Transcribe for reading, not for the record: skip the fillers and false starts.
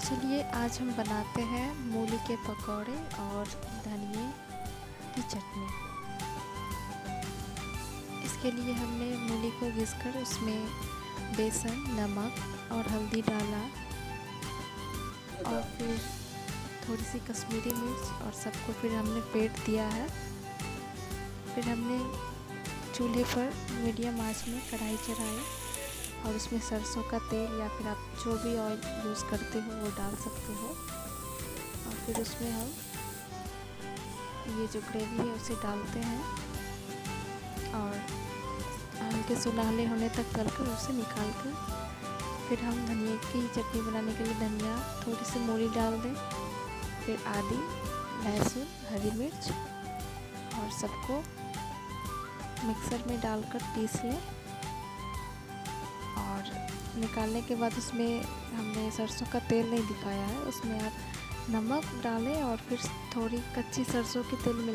चलिए आज हम बनाते हैं मूली के पकौड़े और धनिए की चटनी। इसके लिए हमने मूली को घिसकर उसमें बेसन, नमक और हल्दी डाला और फिर थोड़ी सी कश्मीरी मिर्च और सबको फिर हमने फेंट दिया है। फिर हमने चूल्हे पर मीडियम आंच में कढ़ाई चढ़ाई और उसमें सरसों का तेल या फिर आप जो भी ऑयल यूज़ करते हो वो डाल सकते हो। और फिर उसमें हम ये जो ग्रेवी है उसे डालते हैं और हल्के सुनहले होने तक तलकर उसे निकाल कर फिर हम धनिया की चटनी बनाने के लिए धनिया, थोड़ी सी मूली डाल दें, फिर आदि, लहसुन, हरी मिर्च और सबको मिक्सर में डालकर पीस लें। और निकालने के बाद उसमें हमने सरसों का तेल नहीं दिखाया है, उसमें आप नमक डालें और फिर थोड़ी कच्ची सरसों की तेल मिला